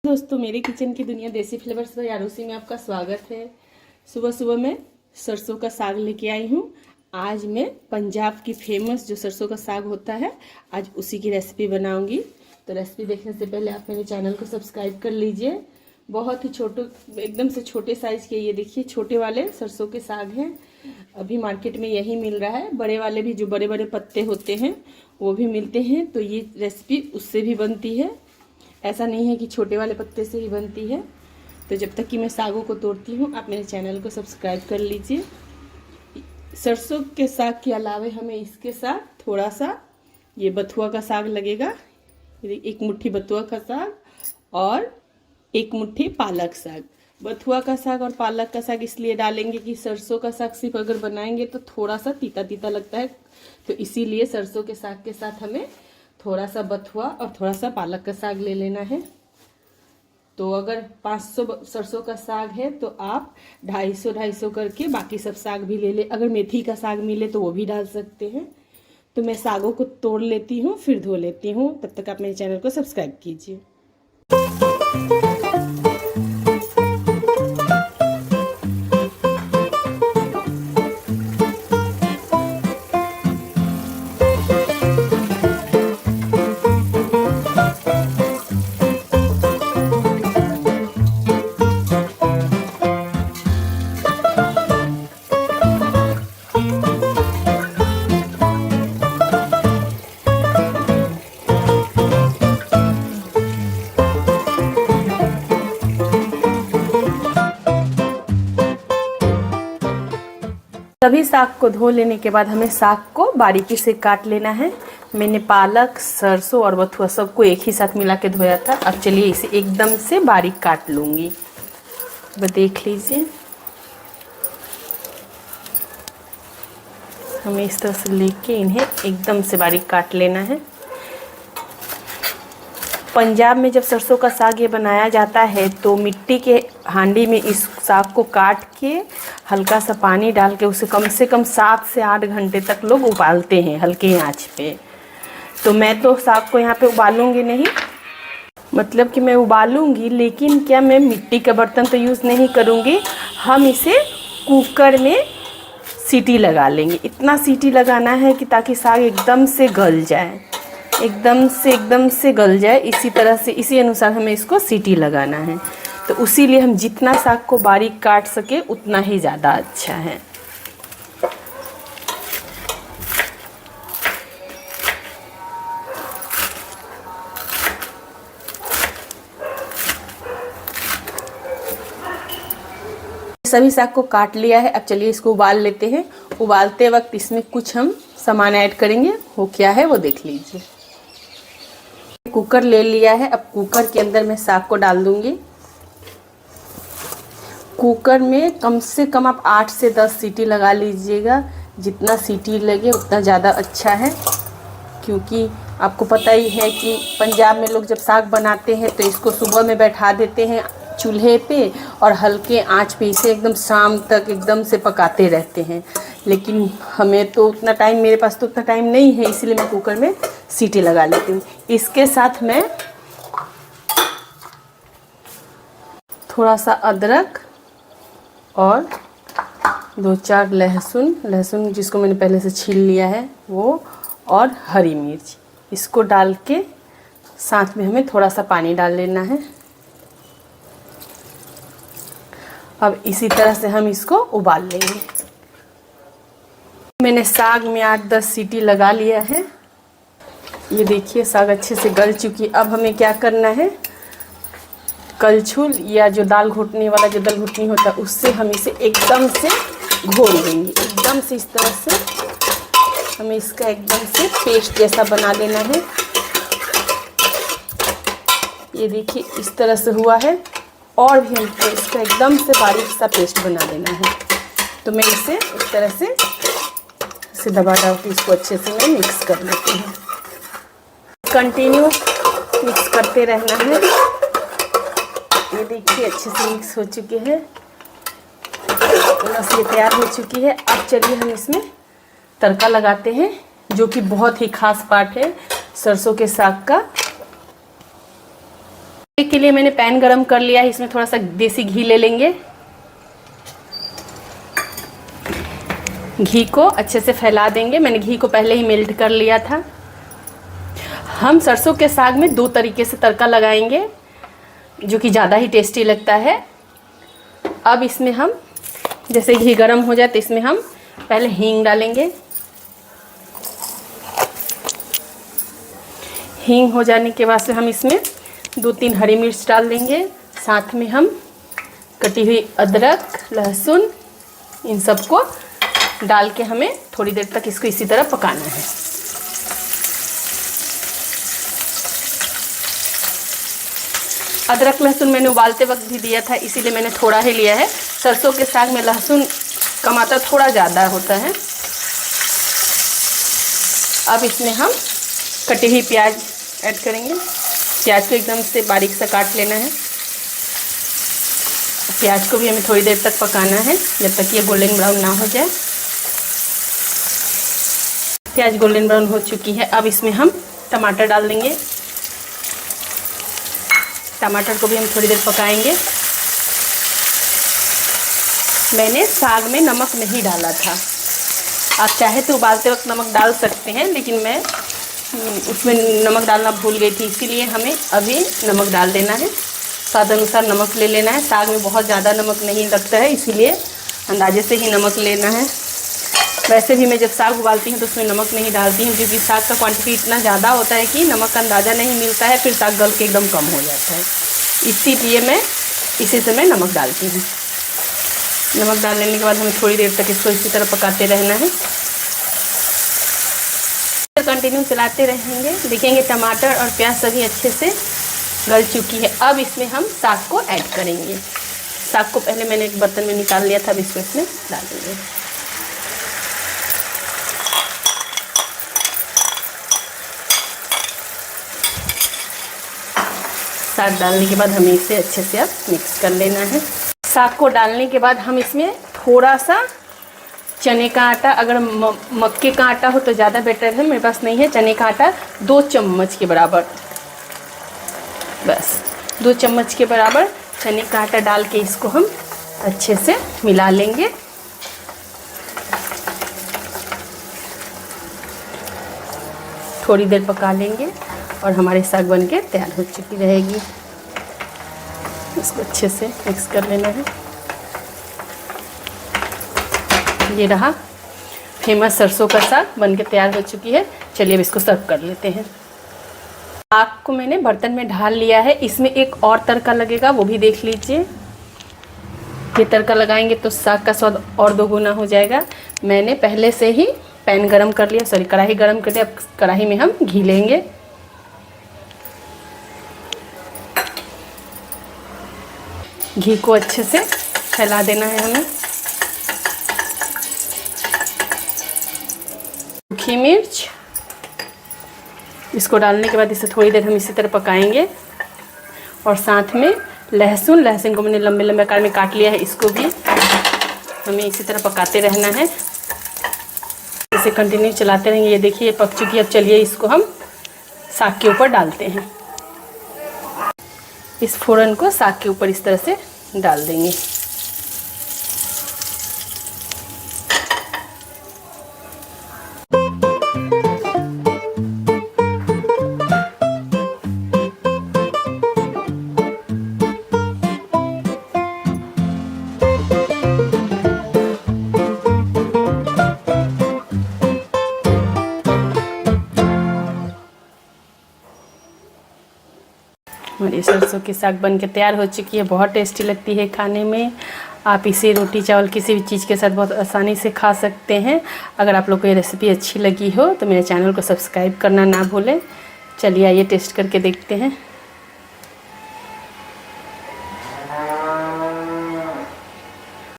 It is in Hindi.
दोस्तों, मेरे किचन की दुनिया देसी फ्लेवर्स बाय आरुषि में आपका स्वागत है। सुबह सुबह मैं सरसों का साग लेके आई हूँ। आज मैं पंजाब की फेमस जो सरसों का साग होता है, आज उसी की रेसिपी बनाऊंगी। तो रेसिपी देखने से पहले आप मेरे चैनल को सब्सक्राइब कर लीजिए। बहुत ही छोटे, एकदम से छोटे साइज़ के ये देखिए छोटे वाले सरसों के साग हैं। अभी मार्केट में यही मिल रहा है। बड़े वाले भी जो बड़े बड़े पत्ते होते हैं वो भी मिलते हैं। तो ये रेसिपी उससे भी बनती है, ऐसा नहीं है कि छोटे वाले पत्ते से ही बनती है। तो जब तक कि मैं सागों को तोड़ती हूँ, आप मेरे चैनल को सब्सक्राइब कर लीजिए। सरसों के साग के अलावा हमें इसके साथ थोड़ा सा ये बथुआ का साग लगेगा। एक मुट्ठी बथुआ का साग और एक मुट्ठी पालक साग। बथुआ का साग और पालक का साग इसलिए डालेंगे कि सरसों का साग सिर्फ अगर बनाएंगे तो थोड़ा सा तीता तीता लगता है। तो इसीलिए सरसों के साग के साथ हमें थोड़ा सा बथुआ और थोड़ा सा पालक का साग ले लेना है। तो अगर 500 सरसों का साग है तो आप 250 करके बाकी सब साग भी ले ले। अगर मेथी का साग मिले तो वो भी डाल सकते हैं। तो मैं सागों को तोड़ लेती हूँ, फिर धो लेती हूँ। तब तक आप मेरे चैनल को सब्सक्राइब कीजिए। सभी साग को धो लेने के बाद हमें साग को बारीकी से काट लेना है। मैंने पालक, सरसों और बथुआ सबको एक ही साथ मिला के धोया था। अब चलिए इसे एकदम से बारीक काट लूँगी। अब देख लीजिए, हमें इस तरह से लेके इन्हें एकदम से बारीक काट लेना है। पंजाब में जब सरसों का साग ये बनाया जाता है तो मिट्टी के हांडी में इस साग को काट के हल्का सा पानी डाल के उसे कम से कम 7 से 8 घंटे तक लोग उबालते हैं हल्की आंच पे। तो मैं तो साग को यहाँ पे उबालूंगी नहीं, मतलब कि मैं उबालूंगी, लेकिन क्या मैं मिट्टी का बर्तन तो यूज़ नहीं करूँगी। हम इसे कुकर में सीटी लगा लेंगे। इतना सीटी लगाना है कि ताकि साग एकदम से गल जाए, एकदम से गल जाए। इसी तरह से इसी अनुसार हमें इसको सीटी लगाना है। तो उसी लिए हम जितना साग को बारीक काट सके उतना ही ज़्यादा अच्छा है। सभी साग को काट लिया है। अब चलिए इसको उबाल लेते हैं। उबालते वक्त इसमें कुछ हम सामान ऐड करेंगे, वो क्या है वो देख लीजिए। कुकर ले लिया है। अब कुकर के अंदर मैं साग को डाल दूंगी। कुकर में कम से कम आप 8 से 10 सीटी लगा लीजिएगा। जितना सीटी लगे उतना ज़्यादा अच्छा है, क्योंकि आपको पता ही है कि पंजाब में लोग जब साग बनाते हैं तो इसको सुबह में बैठा देते हैं चूल्हे पे और हल्के आंच पे इसे एकदम शाम तक एकदम से पकाते रहते हैं। लेकिन हमें तो उतना टाइम, मेरे पास तो उतना टाइम नहीं है, इसलिए मैं कुकर में सीटी लगा लेती हूँ। इसके साथ मैं थोड़ा सा अदरक और 2-4 लहसुन जिसको मैंने पहले से छील लिया है वो, और हरी मिर्च, इसको डाल के साथ में हमें थोड़ा सा पानी डाल लेना है। अब इसी तरह से हम इसको उबाल लेंगे। मैंने साग में 8-10 सीटी लगा लिया है। ये देखिए साग अच्छे से गल चुकी है। अब हमें क्या करना है, कलछुल या जो दाल घोटने वाला जो दल घुटनी होता है उससे हम इसे एकदम से घोल देंगे। एकदम से इस तरह से हमें इसका एकदम से पेस्ट जैसा बना लेना है। ये देखिए इस तरह से हुआ है। और भी हमको इसका एकदम से बारीक सा पेस्ट बना देना है। तो मैं इसे इस तरह से दबा के इसको अच्छे से मैं मिक्स कर लेती हूँ। कंटिन्यू मिक्स करते रहना है। ये देखिए अच्छे से मिक्स हो चुके हैं, बस ये तैयार हो चुकी है। अब चलिए हम इसमें तड़का लगाते हैं, जो कि बहुत ही खास पार्ट है सरसों के साग का। के लिए मैंने पैन गरम कर लिया है, इसमें थोड़ा सा देसी घी ले लेंगे। घी को अच्छे से फैला देंगे। मैंने घी को पहले ही मेल्ट कर लिया था। हम सरसों के साग में 2 तरीके से तड़का लगाएंगे जो कि ज़्यादा ही टेस्टी लगता है। अब इसमें हम जैसे घी गरम हो जाए तो इसमें हम पहले हींग डालेंगे। हींग हो जाने के बाद से हम इसमें 2-3 हरी मिर्च डाल देंगे। साथ में हम कटी हुई अदरक, लहसुन, इन सबको डाल के हमें थोड़ी देर तक इसको इसी तरह पकाना है। अदरक लहसुन मैंने उबालते वक्त भी दिया था, इसीलिए मैंने थोड़ा ही लिया है। सरसों के साग में लहसुन का मात्रा थोड़ा ज़्यादा होता है। अब इसमें हम कटी हुई प्याज ऐड करेंगे। प्याज को एकदम से बारीक सा काट लेना है। प्याज को भी हमें थोड़ी देर तक पकाना है जब तक ये गोल्डन ब्राउन ना हो जाए। प्याज गोल्डन ब्राउन हो चुकी है। अब इसमें हम टमाटर डाल देंगे। टमाटर को भी हम थोड़ी देर पकाएंगे। मैंने साग में नमक नहीं डाला था, आप चाहे तो उबालते वक्त नमक डाल सकते हैं, लेकिन मैं उसमें नमक डालना भूल गई थी, इसीलिए हमें अभी नमक डाल देना है। स्वाद अनुसार नमक ले लेना है। साग में बहुत ज़्यादा नमक नहीं लगता है, इसीलिए अंदाजे से ही नमक लेना है। वैसे भी मैं जब साग उबालती हूँ तो उसमें नमक नहीं डालती हूँ, क्योंकि साग का क्वांटिटी इतना ज़्यादा होता है कि नमक का अंदाज़ा नहीं मिलता है, फिर साग गल के एकदम कम हो जाता है। इसीलिए मैं इसी समय नमक डालती हूँ। नमक डाल लेने के बाद हमें थोड़ी देर तक इसको इसी तरह पकाते रहना है। कंटिन्यू चलाते रहेंगे। देखेंगे टमाटर और प्याज सभी अच्छे से गल चुकी है। अब इसमें हम साग को ऐड करेंगे। साग को पहले मैंने एक बर्तन में निकाल लिया था, अब इसको इसमें डाल देंगे। साग डालने के बाद हमें इसे अच्छे से अब मिक्स कर लेना है। साग को डालने के बाद हम इसमें थोड़ा सा चने का आटा, अगर मक्के का आटा हो तो ज़्यादा बेटर है, मेरे पास नहीं है। चने का आटा 2 चम्मच के बराबर, बस 2 चम्मच के बराबर चने का आटा डाल के इसको हम अच्छे से मिला लेंगे। थोड़ी देर पका लेंगे और हमारे साग बन के तैयार हो चुकी रहेगी। इसको अच्छे से मिक्स कर लेना है। ये रहा फेमस सरसों का साग बन के तैयार हो चुकी है। चलिए अब इसको सर्व कर लेते हैं। साग को मैंने बर्तन में ढाल लिया है। इसमें एक और तड़का लगेगा, वो भी देख लीजिए। ये तड़का लगाएंगे तो साग का स्वाद और 2 गुना हो जाएगा। मैंने पहले से ही पैन गरम कर लिया, सॉरी कढ़ाई गरम कर लिया। अब कढ़ाई में हम घी लेंगे। घी को अच्छे से फैला देना है हमें। सूखी मिर्च, इसको डालने के बाद इसे थोड़ी देर हम इसी तरह पकाएंगे। और साथ में लहसुन को मैंने लंबे लंबे आकार में काट लिया है, इसको भी हमें इसी तरह पकाते रहना है। इसे कंटिन्यू चलाते रहेंगे। ये देखिए ये पक चुकी है। अब चलिए इसको हम साग के ऊपर डालते हैं। इस फोड़न को साग के ऊपर इस तरह से डाल देंगे। हमारी सरसों की साग बन के तैयार हो चुकी है। बहुत टेस्टी लगती है खाने में। आप इसे रोटी चावल किसी भी चीज़ के साथ बहुत आसानी से खा सकते हैं। अगर आप लोग को ये रेसिपी अच्छी लगी हो तो मेरे चैनल को सब्सक्राइब करना ना भूलें। चलिए आइए टेस्ट करके देखते हैं।